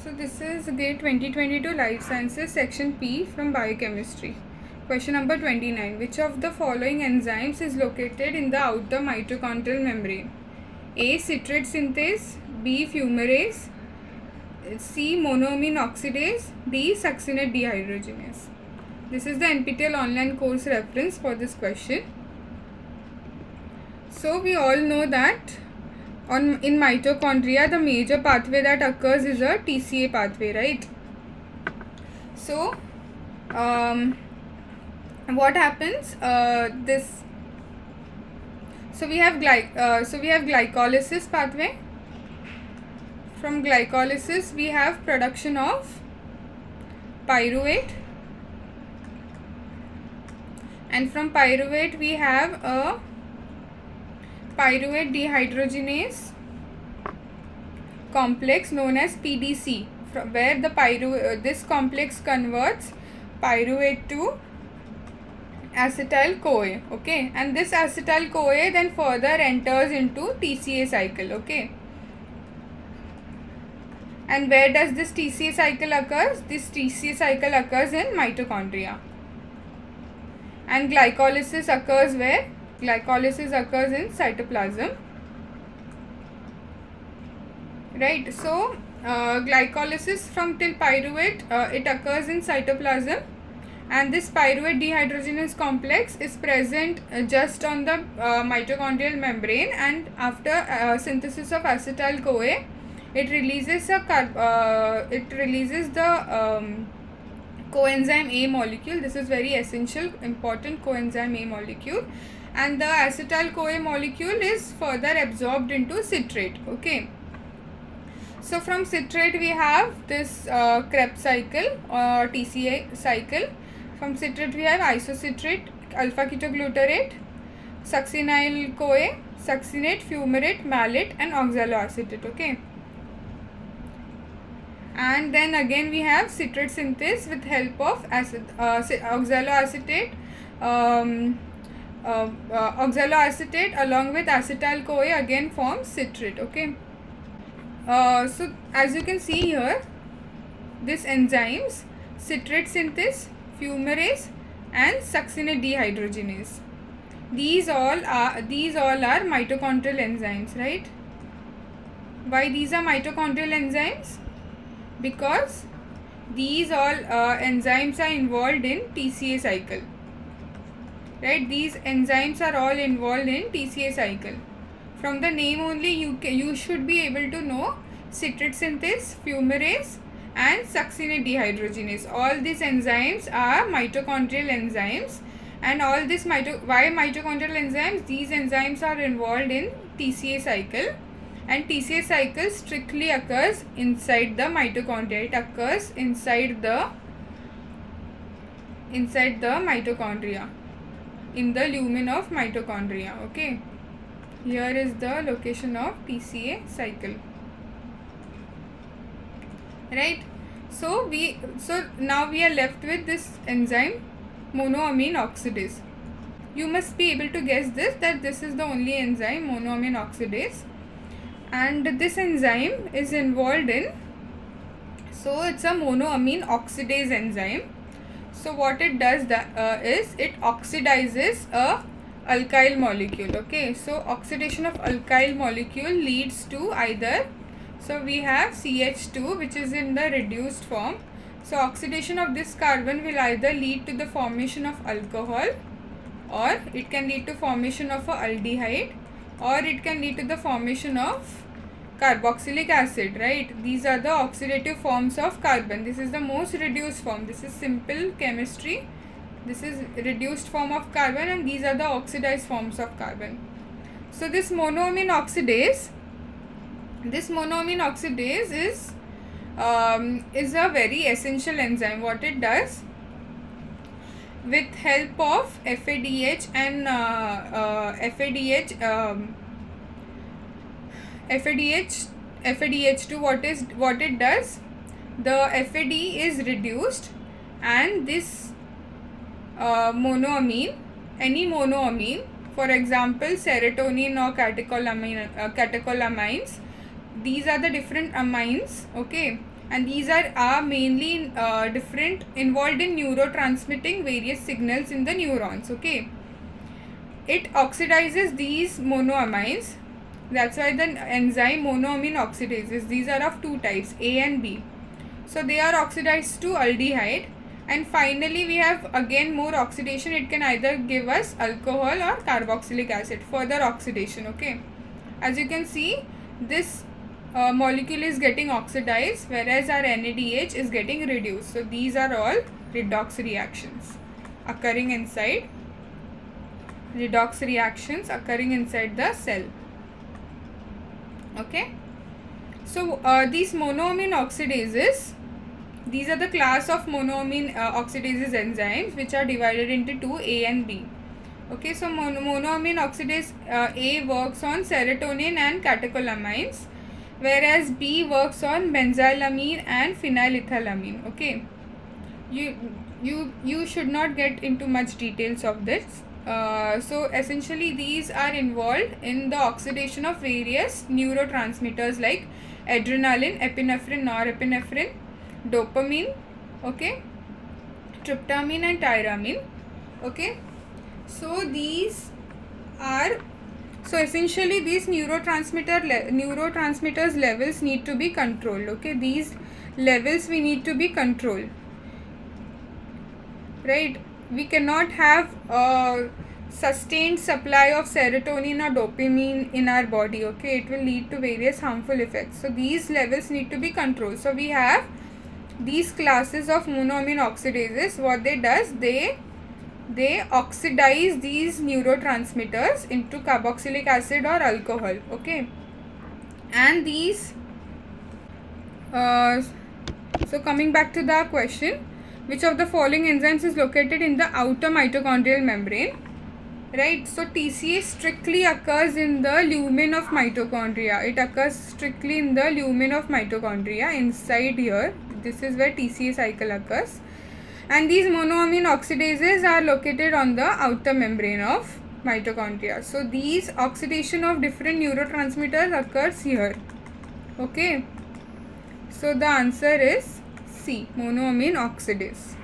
So this is grade 2022 Life Sciences section P from Biochemistry. Question number 29. Which of the following enzymes is located in the outer mitochondrial membrane? A. Citrate synthase, B. Fumarase, C. Monoamine oxidase, D. Succinate dehydrogenase. This is the NPTEL online course reference for this question. So we all know that in mitochondria the major pathway that occurs is a TCA pathway, right? So what happens? So we have glycolysis pathway. From glycolysis we have production of pyruvate, and from pyruvate we have a pyruvate dehydrogenase complex known as PDC, where the this complex converts pyruvate to acetyl CoA, okay, and this acetyl CoA then further enters into TCA cycle, okay. And where does this TCA cycle occurs? This TCA cycle occurs in mitochondria. And glycolysis occurs where? Glycolysis occurs in cytoplasm, right? So glycolysis from till pyruvate it occurs in cytoplasm, and this pyruvate dehydrogenase complex is present just on the mitochondrial membrane, and after synthesis of acetyl CoA it releases the coenzyme A molecule. This is very essential, important coenzyme A molecule, and the acetyl CoA molecule is further absorbed into citrate, okay. So from citrate we have this Krebs cycle or TCA cycle. From citrate we have isocitrate, alpha ketoglutarate, succinyl CoA, succinate, fumarate, malate, and oxaloacetate, okay. And then again we have citrate synthase with help of oxaloacetate, oxaloacetate along with acetyl CoA again forms citrate, okay. So as you can see here, these enzymes, citrate synthase, fumarase, and succinate dehydrogenase, these all are mitochondrial enzymes, right? Why these are mitochondrial enzymes? Because these all enzymes are involved in TCA cycle, right? These enzymes are all involved in TCA cycle. From the name only you should be able to know citrate synthase, fumarase, and succinate dehydrogenase. All these enzymes are mitochondrial enzymes, and all this why mitochondrial enzymes? These enzymes are involved in TCA cycle, and TCA cycle strictly occurs inside the mitochondria. It occurs inside the mitochondria, in the lumen of mitochondria, okay. Here is the location of TCA cycle, right? So now we are left with this enzyme monoamine oxidase. You must be able to guess that this is the only enzyme, monoamine oxidase, and this enzyme is involved in, so it's a monoamine oxidase enzyme. So what it does is it oxidizes a alkyl molecule, okay. So oxidation of alkyl molecule leads to either, so we have CH2 which is in the reduced form. So oxidation of this carbon will either lead to the formation of alcohol, or it can lead to formation of a aldehyde, or it can lead to the formation of carboxylic acid, right? These are the oxidative forms of carbon. This is the most reduced form. This is simple chemistry. This is reduced form of carbon, and these are the oxidized forms of carbon. So this monoamine oxidase is a very essential enzyme. What it does, with help of FADH and FADH2, what it does, the FAD is reduced, and this monoamine, any monoamine, for example serotonin or catecholamines, these are the different amines, okay. and these are mainly different, involved in neurotransmitting various signals in the neurons. Okay, it oxidizes these monoamines. That's why the enzyme monoamine oxidases, these are of two types, A and B. So they are oxidized to aldehyde, and finally we have again more oxidation. It can either give us alcohol or carboxylic acid, further oxidation. Okay, as you can see, this molecule is getting oxidized, whereas our NADH is getting reduced. So these are all redox reactions occurring inside the cell. Okay, so these monoamine oxidases, these are the class of monoamine oxidases enzymes which are divided into two, A and B. Okay, so monoamine oxidase A works on serotonin and catecholamines, whereas B works on benzylamine and phenylethylamine. Okay, you should not get into much details of this. So essentially these are involved in the oxidation of various neurotransmitters like adrenaline, epinephrine, norepinephrine, dopamine, okay, tryptamine and tyramine. Okay, so these are, so essentially these neurotransmitters levels need to be controlled. Okay, these levels we need to be controlled, right? We cannot have a sustained supply of serotonin or dopamine in our body. Okay, it will lead to various harmful effects. So these levels need to be controlled. So we have these classes of monoamine oxidases. What they does, they oxidize these neurotransmitters into carboxylic acid or alcohol. Okay, and these so coming back to the question, which of the following enzymes is located in the outer mitochondrial membrane? Right, so TCA strictly occurs in the lumen of mitochondria. It occurs strictly in the lumen of mitochondria, inside here. This is where TCA cycle occurs. And these monoamine oxidases are located on the outer membrane of mitochondria. So these oxidation of different neurotransmitters occurs here. Okay, so the answer is C, monoamine oxidase.